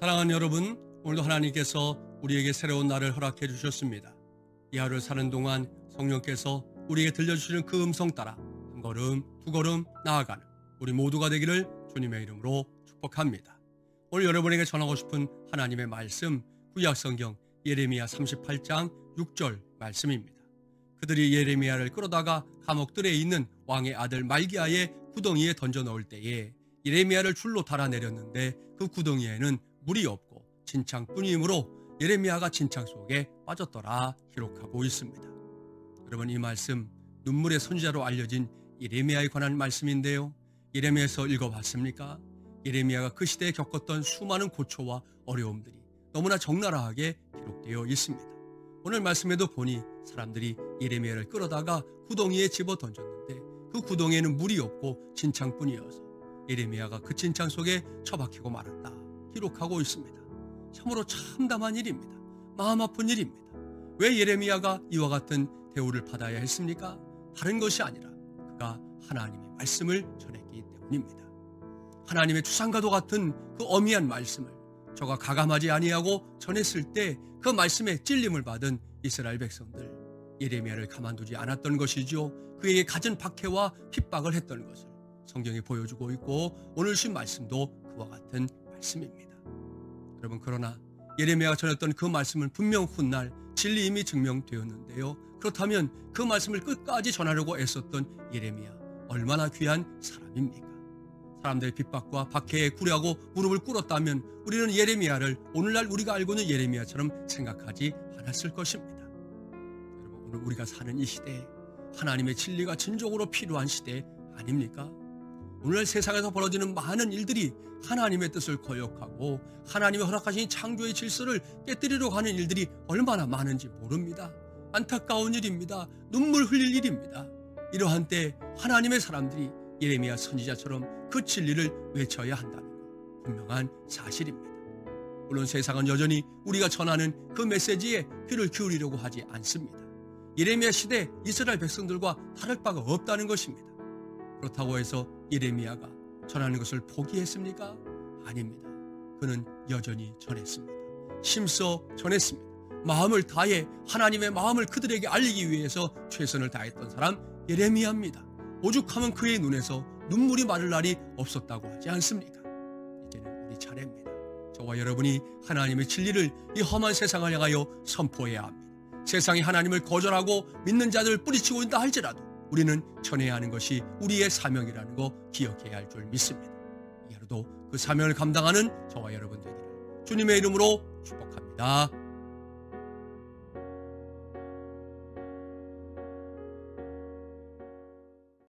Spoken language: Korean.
사랑하는 여러분, 오늘도 하나님께서 우리에게 새로운 날을 허락해 주셨습니다. 이 하루를 사는 동안 성령께서 우리에게 들려주시는 그 음성 따라 한 걸음, 두 걸음 나아가는 우리 모두가 되기를 주님의 이름으로 축복합니다. 오늘 여러분에게 전하고 싶은 하나님의 말씀, 구약성경 예레미야 38장 6절 말씀입니다. 그들이 예레미야를 끌어다가 감옥들에 있는 왕의 아들 말기야의 구덩이에 던져 넣을 때에 예레미야를 줄로 달아내렸는데 그 구덩이에는 물이 없고 진창뿐이므로 예레미야가 진창 속에 빠졌더라 기록하고 있습니다. 여러분, 이 말씀 눈물의 선지자로 알려진 예레미야에 관한 말씀인데요. 예레미야에서 읽어봤습니까? 예레미야가 그 시대에 겪었던 수많은 고초와 어려움들이 너무나 적나라하게 기록되어 있습니다. 오늘 말씀에도 보니 사람들이 예레미야를 끌어다가 구덩이에 집어 던졌는데 그 구덩이에는 물이 없고 진창뿐이어서 예레미야가 그 진창 속에 처박히고 말았다 기록하고 있습니다. 참으로 참담한 일입니다. 마음 아픈 일입니다. 왜 예레미야가 이와 같은 대우를 받아야 했습니까? 다른 것이 아니라 그가 하나님의 말씀을 전했기 때문입니다. 하나님의 추상과도 같은 그 어미한 말씀을 저가 가감하지 아니하고 전했을 때 그 말씀에 찔림을 받은 이스라엘 백성들, 예레미야를 가만두지 않았던 것이죠. 그에게 갖은 박해와 핍박을 했던 것을 성경이 보여주고 있고 오늘 신 말씀도 그와 같은 말씀입니다. 여러분, 그러나 예레미야가 전했던 그 말씀은 분명 훗날 진리 이미 증명되었는데요. 그렇다면 그 말씀을 끝까지 전하려고 애썼던 예레미야, 얼마나 귀한 사람입니까? 사람들의 핍박과 박해에 굴하고 무릎을 꿇었다면 우리는 예레미야를 오늘날 우리가 알고 있는 예레미야처럼 생각하지 않았을 것입니다. 여러분, 오늘 우리가 사는 이 시대에 하나님의 진리가 진정으로 필요한 시대 아닙니까? 오늘 세상에서 벌어지는 많은 일들이 하나님의 뜻을 거역하고 하나님의 허락하신 창조의 질서를 깨뜨리려고 하는 일들이 얼마나 많은지 모릅니다. 안타까운 일입니다. 눈물 흘릴 일입니다. 이러한 때 하나님의 사람들이 예레미야 선지자처럼 그 진리를 외쳐야 한다는 것, 분명한 사실입니다. 물론 세상은 여전히 우리가 전하는 그 메시지에 귀를 기울이려고 하지 않습니다. 예레미야 시대 이스라엘 백성들과 다를 바가 없다는 것입니다. 그렇다고 해서 예레미야가 전하는 것을 포기했습니까? 아닙니다. 그는 여전히 전했습니다. 힘써 전했습니다. 마음을 다해 하나님의 마음을 그들에게 알리기 위해서 최선을 다했던 사람 예레미야입니다. 오죽하면 그의 눈에서 눈물이 마를 날이 없었다고 하지 않습니까? 이제는 우리 차례입니다. 저와 여러분이 하나님의 진리를 이 험한 세상을 향하여 선포해야 합니다. 세상이 하나님을 거절하고 믿는 자들을 뿌리치고 있다 할지라도 우리는 전해야 하는 것이 우리의 사명이라는 거 기억해야 할 줄 믿습니다. 이 하루도 그 사명을 감당하는 저와 여러분 되기를 주님의 이름으로 축복합니다.